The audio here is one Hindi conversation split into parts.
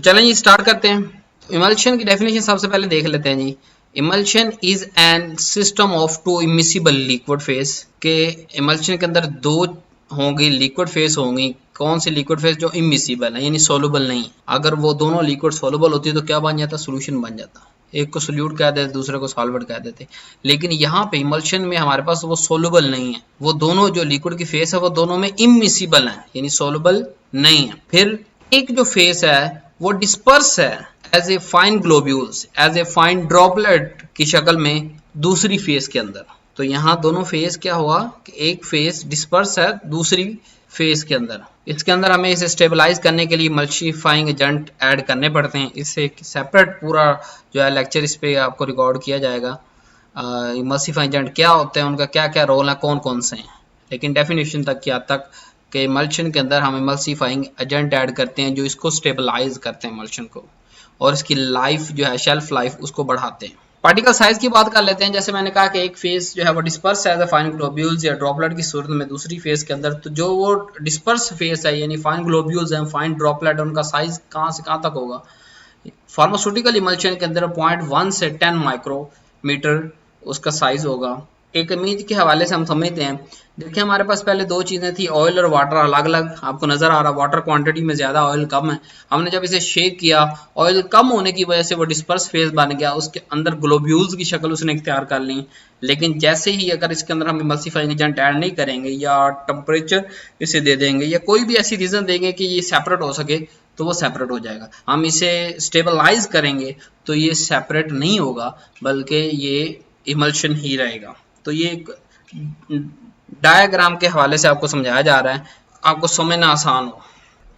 तो चलें जी स्टार्ट करते हैं। तो इमल्शन की डेफिनेशन सबसे पहले देख लेते हैं जी। Emulsion is an system of two immiscible liquid phase के इमल्शन के अंदर दो होंगी लिक्विड फेस होंगी। कौन सी लिक्विड फेस? जो इमिसिबल है यानी सोलुबल नहीं। अगर वो दोनों लिक्विड सोलुबल होती है तो क्या बन जाता? सोल्यूशन बन जाता। एक को सोल्यूट कह देते, दूसरे को सॉल्वेंट कह देते। लेकिन यहाँ पे इमल्शन में हमारे पास वो सोलुबल नहीं है, वो दोनों जो लिक्विड की फेस है वो दोनों में इमिसिबल है यानी सोलुबल नहीं है। फिर एक जो फेस है वो डिस्पर्स है as a fine globules, as a fine droplet की शक्ल में दूसरी फेस के अंदर। तो यहाँ दोनों फेस क्या हुआ कि एक फेस डिस्पर्स है दूसरी फेस के अंदर। इसके अंदर हमें इसे स्टेबलाइज करने के लिए इमल्सिफाइंग एजेंट ऐड करने पड़ते हैं। इससे एक सेपरेट पूरा जो है लेक्चर इस पे आपको रिकॉर्ड किया जाएगा। इमल्सिफाइंग एजेंट क्या होते हैं, उनका क्या क्या रोल है, कौन कौन से हैं। लेकिन डेफिनेशन तक क्या तक कि इमल्शन के अंदर हम इमल्सिफाइंग एजेंट ऐड करते हैं जो इसको स्टेबलाइज करते हैं इमल्शन को, और इसकी लाइफ जो है शेल्फ लाइफ उसको बढ़ाते हैं। पार्टिकल साइज की बात कर लेते हैं। जैसे मैंने कहा कि एक फेस जो है वो डिस्पर्स है फाइन ग्लोब्यूल्स या ड्रॉपलेट की सूरत में दूसरी फेस के अंदर। तो जो वो डिस्पर्स फेस है यानी फाइन ग्लोब्यूल्स हैं, फाइन ड्रॉपलेट, उनका साइज कहाँ से कहाँ तक होगा? फार्मास्यूटिकल इमल्शन के अंदर 0.1 से 10 माइक्रोमीटर उसका साइज होगा। एक इमेज के हवाले से हम समझते हैं। देखिए हमारे पास पहले दो चीजें थी, ऑयल और वाटर अलग अलग। आपको नजर आ रहा वाटर क्वांटिटी में ज्यादा, ऑयल कम है। हमने जब इसे शेक किया, ऑयल कम होने की वजह से वो डिस्पर्स फेस बन गया, उसके अंदर ग्लोब्यूल्स की शक्ल उसने इख्तियार कर ली। लेकिन जैसे ही अगर इसके अंदर हम इमल्सिफाइंग एजेंट ऐड नहीं करेंगे या टेम्परेचर इसे दे देंगे या कोई भी ऐसी रीजन देंगे कि ये सेपरेट हो सके, तो वो सेपरेट हो जाएगा। हम इसे स्टेबलाइज करेंगे तो ये सेपरेट नहीं होगा बल्कि ये इमल्शन ही रहेगा। तो ये एक डायग्राम के हवाले से आपको समझाया जा रहा है, आपको समझना आसान हो।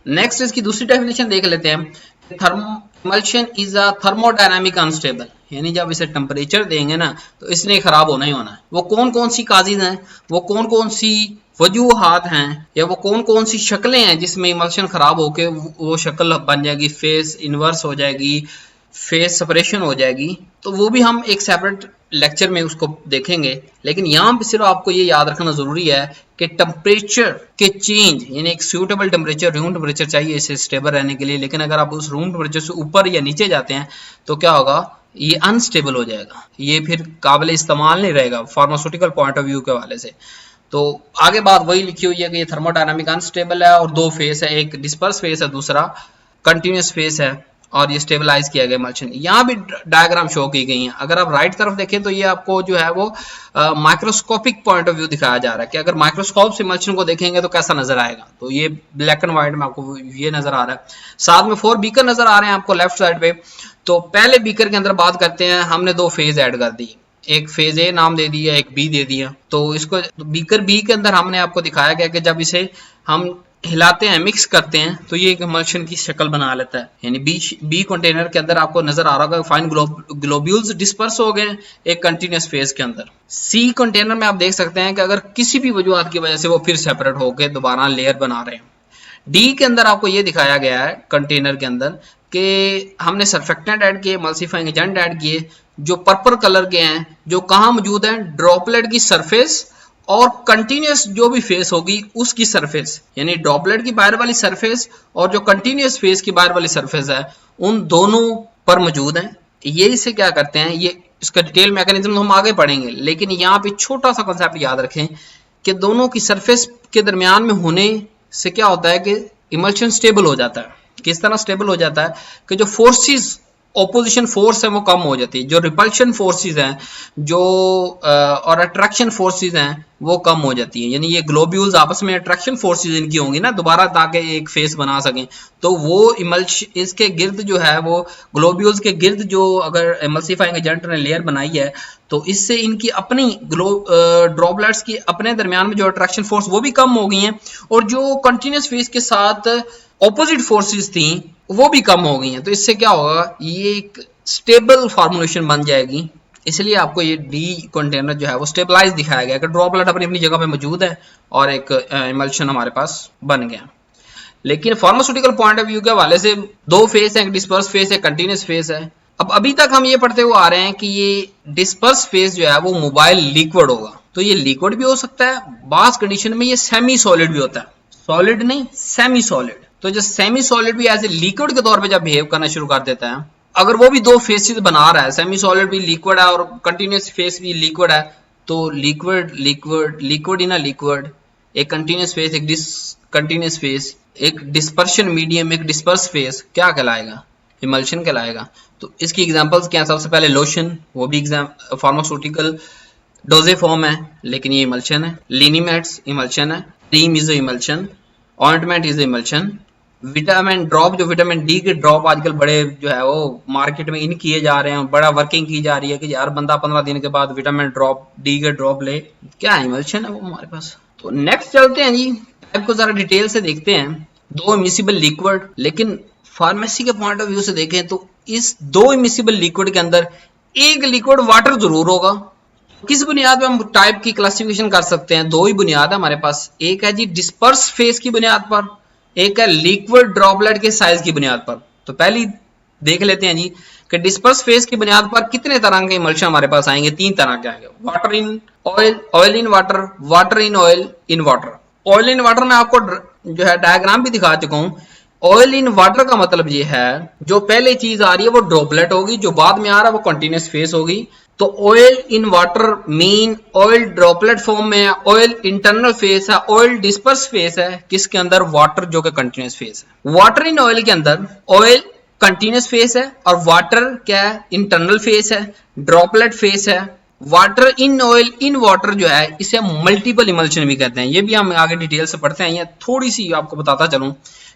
नेक्स्ट इसकी दूसरी डेफिनेशन देख लेते हैं। Emulsion is a thermodynamic unstable, यानी जब इसे टेम्परेचर देंगे ना तो इसने खराब होना ही होना है। वो कौन कौन सी काजिज हैं, वो कौन कौन सी वजूहात हैं या वो कौन कौन सी शक्लें हैं जिसमें इमल्शन खराब होके वो शक्ल बन जाएगी, फेस इन्वर्स हो जाएगी, फेस सेपरेशन हो जाएगी। तो वो भी हम एक सेपरेट लेक्चर में उसको देखेंगे। लेकिन यहाँ पे सिर्फ आपको ये याद रखना जरूरी है कि टेम्परेचर के चेंज यानी एक सूटेबल टेम्परेचर, रूम टेम्परेचर चाहिए इसे स्टेबल रहने के लिए। लेकिन अगर आप उस रूम टेम्परेचर से ऊपर या नीचे जाते हैं तो क्या होगा? ये अनस्टेबल हो जाएगा, ये फिर काबिल इस्तेमाल नहीं रहेगा फार्मास्यूटिकल पॉइंट ऑफ व्यू के हवाले से। तो आगे बात वही लिखी हुई है कि ये थर्मोडायनामिक अनस्टेबल है और दो फेस है, एक डिस्पर्स फेस है, दूसरा कंटिन्यूस फेस है, और ये स्टेबलाइज किया गया इमल्शन। यहाँ भी डायग्राम शो की गई है। अगर आप राइट तरफ देखें तो ये आपको जो है वो माइक्रोस्कोपिक पॉइंट ऑफ व्यू दिखाया जा रहा है कि अगर माइक्रोस्कोप से इमल्शन को देखेंगे तो कैसा नजर आएगा। तो ये ब्लैक एंड व्हाइट में आपको ये नजर आ रहा है। साथ में 4 बीकर नजर आ रहे हैं आपको लेफ्ट साइड पे। तो पहले बीकर के अंदर बात करते हैं। हमने दो फेज ऐड कर दी, एक फेज ए नाम दे दिया, एक बी दे दिया। तो इसको बीकर बी के अंदर हमने आपको दिखाया गया कि जब इसे हम हिलाते हैं, मिक्स करते हैं, तो ये एक इमल्शन की शक्ल बना लेता है। यानी बी कंटेनर के अंदर आपको नजर आ रहा होगा फाइन ग्लोब्यूल्स डिस्पर्स हो गए एक कंटिन्यूस फेज के अंदर। सी कंटेनर में आप देख सकते हैं कि अगर किसी भी वजूहत की वजह से वो फिर सेपरेट होकर दोबारा लेयर बना रहे हैं। डी के अंदर आपको ये दिखाया गया है कंटेनर के अंदर कि हमने सर्फेक्टेंट ऐड किए, इमल्सिफाइंग एजेंट ऐड किए जो पर्पल कलर के हैं, जो कहाँ मौजूद हैं? ड्रॉपलेट की सरफेस और कंटिन्यूस जो भी फेस होगी उसकी सरफेस, यानी ड्रॉपलेट की बाहर वाली सरफेस और जो कंटिन्यूस फेस की बाहर वाली सरफेस है उन दोनों पर मौजूद हैं। ये इसे क्या करते हैं, ये इसका डिटेल मैकेनिज्म हम आगे पढ़ेंगे। लेकिन यहाँ पे छोटा सा कंसेप्ट याद रखें कि दोनों की सरफेस के दरमियान में होने से क्या होता है कि इमल्शन स्टेबल हो जाता है। किस तरह स्टेबल हो जाता है कि जो फोर्सेस ऑपोजिशन फोर्स है वो कम हो जाती है, जो रिपल्शन फोर्सेस हैं जो और अट्रैक्शन फोर्सेस हैं वो कम हो जाती है। यानी ये ग्लोब्यूल्स आपस में अट्रैक्शन फोर्सेस इनकी होंगी ना दोबारा ताकि एक फेस बना सकें, तो वो इमल्शन इसके गिर्द जो है वो ग्लोब्यूल्स के गिर्द जो अगर इमल्सिफाइंग एजेंट ने लेयर बनाई है तो इससे इनकी अपनी ड्रॉपलेट्स की अपने दरमियान में जो अट्रैक्शन फोर्स वो भी कम हो गई हैं और जो कंटिन्यूस फेस के साथ ऑपोजिट फोर्सेस थी वो भी कम हो गई हैं। तो इससे क्या होगा, ये एक स्टेबल फॉर्मुलेशन बन जाएगी। इसलिए आपको ये डी कंटेनर जो है वो स्टेबलाइज दिखाया गया कि ड्रॉपलेट अपनी अपनी जगह पे मौजूद है और एक इमल्शन हमारे पास बन गया। लेकिन फार्मास्यूटिकल पॉइंट ऑफ व्यू के हवाले से दो फेस है, एक डिस्पर्स फेस है, कंटिन्यूस फेस है। अब अभी तक हम ये पढ़ते हुए आ रहे हैं कि ये डिस्पर्स फेस जो है वो मोबाइल लिक्विड होगा। तो ये लिक्विड भी हो सकता है, बास कंडीशन में ये सेमी सॉलिड भी होता है, सॉलिड नहीं सेमी सॉलिड। तो जो सेमी सॉलिड भी एज ए लिक्विड के तौर पे जब बिहेव करना शुरू कर देता है, अगर वो भी दो फेसेस बना रहा है, सेमी सॉलिड भी लिक्विड है और कंटिन्यूस फेस भी लिक्विड है, तो liquid liquid liquid in a liquid, एक कंटिन्यूस फेस, एक डिसकंटिन्यूस फेस, एक डिस्पर्शन मीडियम, एक डिस्पर्स फेस, क्या कहलाएगा? इमल्शन कहलाएगा। तो इसकी एग्जांपल्स क्या हैं? सबसे पहले लोशन, वो भी फार्मास्यूटिकल डोजे फॉर्म है लेकिन ये इमल्शन है। लिनीमेट्स इमल्शन है। Cream is emulsion. Ointment is emulsion. Vitamin drop, जो विटामिन डी के ड्रॉप आजकल बड़े जो है वो मार्केट में इन किए जा रहे हैं, बड़ा वर्किंग की जा रही है कि यार बंदा 15 दिन के बाद विटामिन ड्रॉप, डी के ड्रॉप ले, क्या इमल्शन है वो हमारे पास। तो नेक्स्ट चलते हैं जी, टाइप को जरा डिटेल से देखते हैं। दो इमिसिबल लिक्विड, लेकिन फार्मेसी के पॉइंट ऑफ व्यू से देखें तो इस दो इमिसिबल लिक्विड के अंदर एक लिक्विड वाटर जरूर होगा। किस बुनियाद पे हम टाइप की क्लासिफिकेशन कर सकते हैं? दो ही बुनियाद है हमारे पास, एक है जी डिस्पर्स फेस की बुनियाद पर, एक है लिक्विड ड्रॉपलेट के साइज की बुनियाद पर। तो पहली देख लेते हैं जी कि डिस्पर्स फेस की बुनियाद पर कितने तरह के इमल्शन हमारे पास आएंगे। 3 तरह के आएंगे, water in oil, oil in water, water in oil, in water. Oil in water में आपको जो है डायग्राम भी दिखा चुका हूं। ऑयल इन वाटर का मतलब ये है जो पहले चीज आ रही है वो ड्रॉपलेट होगी, जो बाद में आ रहा है वो कंटिन्यूस फेस होगी। तो oil in water mean oil droplet form में है, ऑयल इंटरनल फेस है, ऑयल डिस्पर्स फेस है, किसके अंदर? वाटर जो कि कंटिन्यूस फेस है। वाटर इन ऑयल के अंदर ऑयल कंटिन्यूस फेस है और वाटर क्या है? इंटरनल फेस है, ड्रॉपलेट फेस है। Water in oil in water जो है इसे मल्टीपल इमल्शन भी कहते हैं। ये भी हम आगे डिटेल से पढ़ते हैं, ये थोड़ी सी आपको बताता चलूं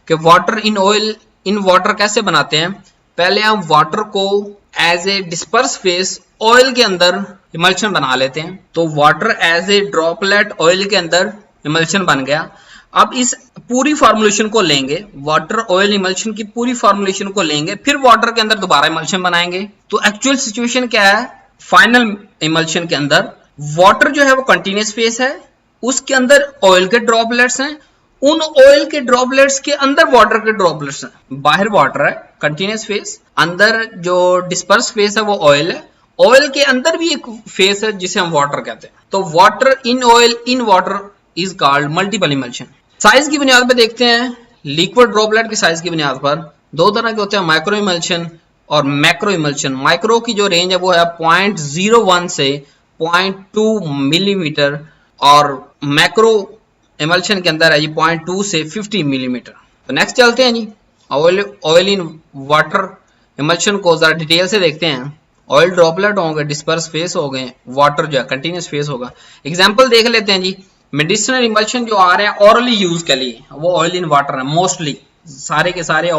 कि water in oil in water कैसे बनाते हैं। पहले हम वाटर को as a disperse phase oil के अंदर इमल्शन बना लेते हैं, तो water as a droplet oil के अंदर इमल्शन बन गया। अब इस पूरी फॉर्मुलेशन को लेंगे, वाटर ऑयल इमल्शन की पूरी फॉर्मुलेशन को लेंगे, फिर वाटर के अंदर दोबारा इमल्शन बनाएंगे। तो एक्चुअल सिचुएशन क्या है? फाइनल इमल्शन के अंदर वाटर जो है वो कंटिन्यूस फेस है, उसके अंदर ऑयल के ड्रॉपलेट्स हैं, उन ऑयल के ड्रॉपलेट्स के अंदर वाटर के ड्रॉपलेट्स हैं। बाहर वाटर है कंटिन्यूस फेस, अंदर जो डिस्पर्स फेस है वो ऑयल है, ऑयल के अंदर भी एक फेस है जिसे हम वाटर कहते हैं। तो water in oil in water is called multiple emulsion. Size की बुनियाद पर देखते हैं, लिक्विड ड्रॉपलेट की साइज की बुनियाद पर दो तरह के होते हैं, माइक्रो इमल्शन और मैक्रो इमल्शन। माइक्रो की जो रेंज है वो है 0.01 से 0.2 मिलीमीटर और मैक्रो इमल्शन के अंदर है जी 0.2 से 50 मिलीमीटर। तो नेक्स्ट चलते हैं जी, ऑयल इन वाटर इमल्शन को जरा डिटेल से देखते हैं। ऑयल ड्रॉपलेट होंगे, डिस्पर्स फेस हो गए, वाटर जो है कंटिन्यूस फेस होगा। एग्जांपल देख लेते हैं जी। मेडिसिनल इमल्शन जो आ रहे हैं ऑरली यूज के लिए वो ऑयल इन वाटर है। मोस्टली सारे के सारे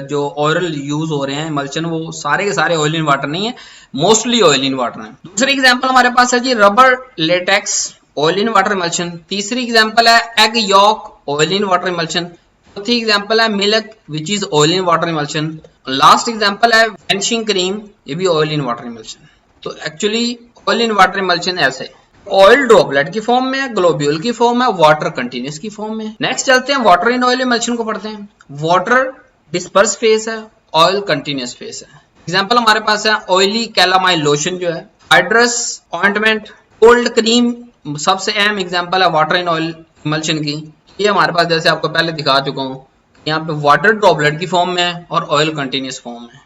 जो ऑरल यूज हो रहे हैं इमल्शन वो सारे के सारे ऑयल इन वाटर नहीं है, मोस्टली ऑयल इन वाटर है। दूसरी एग्जांपल हमारे पास है जी rubber latex oil in water emulsion. तीसरी एग्जांपल है egg yolk oil in water emulsion. चौथी एग्जांपल है milk which is oil in water emulsion. Last example है वैनिशिंग क्रीम, ये भी ऑयल इन वाटर इमल्शन। तो actually oil in water emulsion ऐसे ऑयल ड्रॉपलेट की फॉर्म में है, ग्लोब्यूल की फॉर्म है, वाटर कंटिन्यूस की फॉर्म में। नेक्स्ट चलते हैं वाटर इन ऑयल इमल्शन को पढ़ते हैं। वाटर डिस्पर्स फेस है, ऑयल कंटिन्यूस फेस है। एग्जांपल हमारे पास है ऑयली कैलामाइन लोशन जो है, हाइड्रस ऑइंटमेंट, कोल्ड क्रीम सबसे अहम एग्जांपल है वाटर इन ऑयल इमल्शन की। ये हमारे पास जैसे आपको पहले दिखा चुका हूँ, यहाँ पे वाटर ड्रॉपलेट की फॉर्म में है और ऑयल कंटिन्यूस फॉर्म में।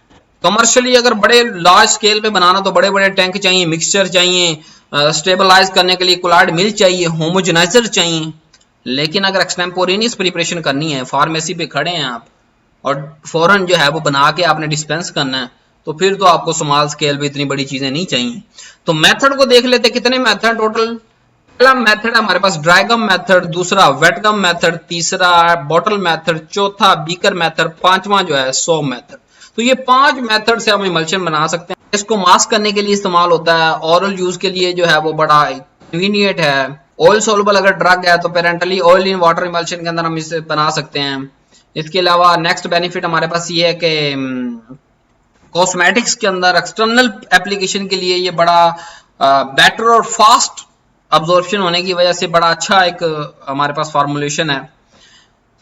कमर्शियली अगर बड़े लार्ज स्केल पे बनाना तो बड़े बड़े टैंक चाहिए, मिक्सचर चाहिए, स्टेबलाइज करने के लिए कोलाइड मिल चाहिए, होमोजेनाइजर चाहिए। लेकिन अगर एक्सटेम्पोरेनियस प्रिपरेशन करनी है, फार्मेसी पे खड़े हैं आप और फौरन जो है वो बना के आपने डिस्पेंस करना है, तो फिर तो आपको स्मॉल स्केल पे इतनी बड़ी चीजें नहीं चाहिए। तो मेथड को देख लेते, कितने मेथड टोटल। पहला मेथड है हमारे पास ड्राई गम मेथड, दूसरा वेट गम मेथड, तीसरा बॉटल मेथड, चौथा बीकर मेथड, पांचवा जो है सो मेथड। तो ये 5 मेथड से हम इमल्शन बना सकते हैं। इसको मास्क करने के लिए इस्तेमाल होता है, ऑरल यूज के लिए जो है वो बड़ा कन्वीनियंट है। ऑयल सोलुबल अगर ड्रग है तो parenterally oil in water emulsion के अंदर हम इसे बना सकते हैं। इसके अलावा नेक्स्ट बेनिफिट हमारे पास ये है कि कॉस्मेटिक्स के अंदर एक्सटर्नल एप्लीकेशन के लिए ये बड़ा बेटर और फास्ट अब्जॉर्प्शन होने की वजह से बड़ा अच्छा एक हमारे पास फॉर्मुलेशन है।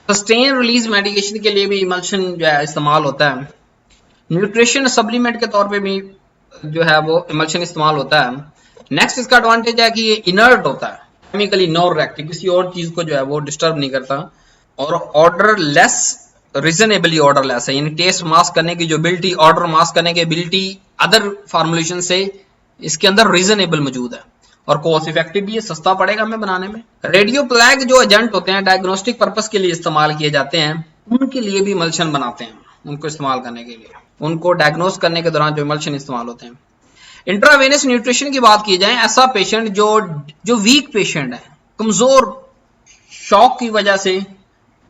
सस्टेन रिलीज मेडिकेशन के लिए भी इमल्शन जो है इस्तेमाल होता है। न्यूट्रिशन सप्लीमेंट के तौर पे भी जो है वो इमल्शन इस्तेमाल होता है। नेक्स्ट इसका एडवांटेज है कि ये इनर्ट होता है, केमिकली नॉन रिएक्टिव, किसी और चीज को जो है वो डिस्टर्ब नहीं करता और order less reasonably order less है, यानी टेस्ट मास्क करने की जो एबिलिटी, ऑर्डर मास्क करने की एबिलिटी अदर फार्मुलेशन से इसके अंदर रीजनेबल मौजूद है, और कॉस्ट इफेक्टिव भी है, सस्ता पड़ेगा हमें बनाने में। रेडियो प्लैग जो एजेंट होते हैं डायग्नोस्टिक पर्पस के लिए इस्तेमाल किए जाते हैं, उनके लिए भी इमल्शन बनाते हैं, उनको इस्तेमाल करने के लिए, उनको डायग्नोस करने के दौरान जो इमल्शन इस्तेमाल होते हैं। इंट्रावेनस न्यूट्रिशन की बात की जाए, ऐसा पेशेंट जो वीक पेशेंट है, कमजोर, शॉक की वजह से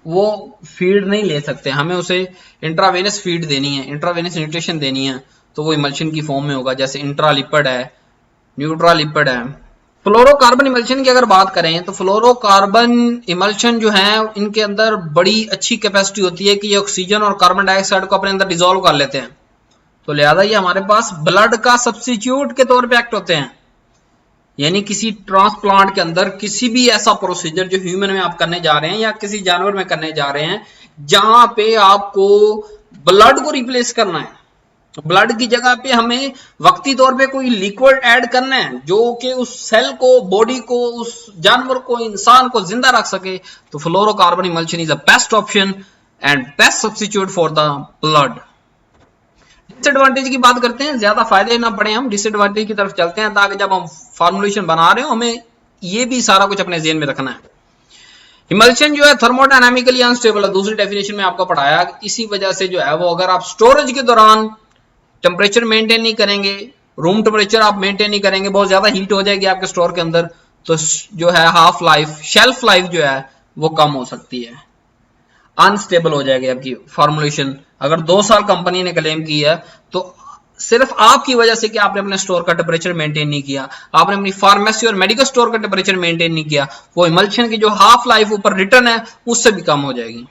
वो फीड नहीं ले सकते, हमें उसे इंट्रावेनस फीड देनी है, इंट्रावेनस न्यूट्रिशन देनी है, तो वो इमल्शन की फॉर्म में होगा, जैसे इंट्रालिपिड है, न्यूट्रालिपिड है। फ्लोरोकार्बन इमल्शन की अगर बात करें तो फ्लोरोकार्बन इमल्शन जो है इनके अंदर बड़ी अच्छी कैपेसिटी होती है कि ये ऑक्सीजन और कार्बन डाइऑक्साइड को अपने अंदर डिसॉल्व कर लेते हैं, तो लिहाजा ये हमारे पास ब्लड का सब्स्टिट्यूट के तौर पे एक्ट होते हैं। यानी किसी ट्रांसप्लांट के अंदर किसी भी ऐसा प्रोसीजर जो ह्यूमन में आप करने जा रहे हैं या किसी जानवर में करने जा रहे हैं, जहां पे आपको ब्लड को रिप्लेस करना है, ब्लड की जगह पे हमें वक्ती तौर पे कोई लिक्विड ऐड करना है जो कि उस सेल को, बॉडी को, उस जानवर को, इंसान को जिंदा रख सके, तो fluorocarbon emulsion is the best option and best substitute for the blood. Disadvantage की बात करते हैं, ज्यादा फायदे ना पड़े, हम डिसएडवांटेज की तरफ चलते हैं, ताकि जब हम फॉर्मुलेशन बना रहे हो हमें ये भी सारा कुछ अपने ज़हन में रखना है। इमल्शन जो है थर्मोडायनामिकली अनस्टेबल है, दूसरी डेफिनेशन में आपको पढ़ाया, इसी वजह से जो है वो अगर आप स्टोरेज के दौरान टेम्परेचर मेंटेन नहीं करेंगे, रूम टेम्परेचर आप मेंटेन नहीं करेंगे, बहुत ज्यादा हीट हो जाएगी आपके स्टोर के अंदर, तो जो है हाफ लाइफ, शेल्फ लाइफ जो है वो कम हो सकती है, अनस्टेबल हो जाएगी आपकी फॉर्मुलेशन। अगर 2 साल कंपनी ने क्लेम की है तो सिर्फ आपकी वजह से कि आपने अपने स्टोर का टेम्परेचर मेंटेन नहीं किया, आपने अपनी फार्मेसी और मेडिकल स्टोर का टेम्परेचर मेंटेन नहीं किया, वो इमल्शन की जो हाफ लाइफ ऊपर रिटर्न है उससे भी कम हो जाएगी।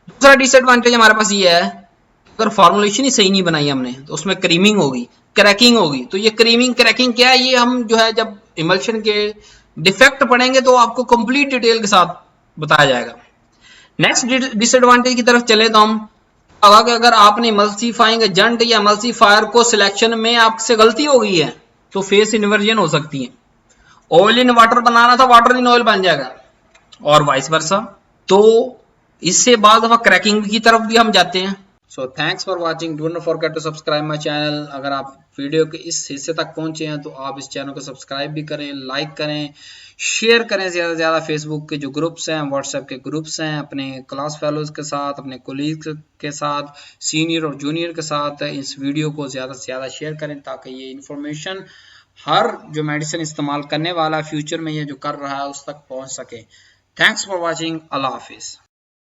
दूसरा डिसएडवांटेज हमारे पास ये है, अगर फॉर्मुलेशन ही सही नहीं बनाई हमने तो उसमें क्रीमिंग होगी, क्रैकिंग होगी, तो ये क्रीमिंग क्रैकिंग क्या है, ये हम जो है जब इमल्शन के डिफेक्ट पढ़ेंगे तो आपको कंप्लीट डिटेल के साथ बताया जाएगा। नेक्स्ट डिसएडवांटेज की तरफ चले तो हम अगर आपने इमल्सीफाइंग एजेंट या इमल्सीफायर को सिलेक्शन में आपसे गलती हो गई है तो फेस इन्वर्जन हो सकती है, ऑयल इन वाटर बनाना था वाटर इन ऑयल बन जाएगा और वाइस वर्सा, तो इससे बाद दफा क्रैकिंग की तरफ भी हम जाते हैं। So thanks for watching, do not forget to subscribe my channel. अगर आप वीडियो के इस हिस्से तक पहुंचे हैं तो आप इस चैनल को सब्सक्राइब भी करें, लाइक करें, शेयर करें ज़्यादा से ज़्यादा। फेसबुक के जो ग्रुप्स हैं, व्हाट्सएप के ग्रुप्स हैं, अपने क्लास फेलोज के साथ, अपने कोलीग्स के साथ, सीनियर और जूनियर के साथ इस वीडियो को ज़्यादा से ज़्यादा शेयर करें, ताकि ये इन्फॉर्मेशन हर जो मेडिसिन इस्तेमाल करने वाला फ्यूचर में ये जो कर रहा है उस तक पहुँच सके। थैंक्स फॉर वॉचिंग, अल्लाह हाफिज़।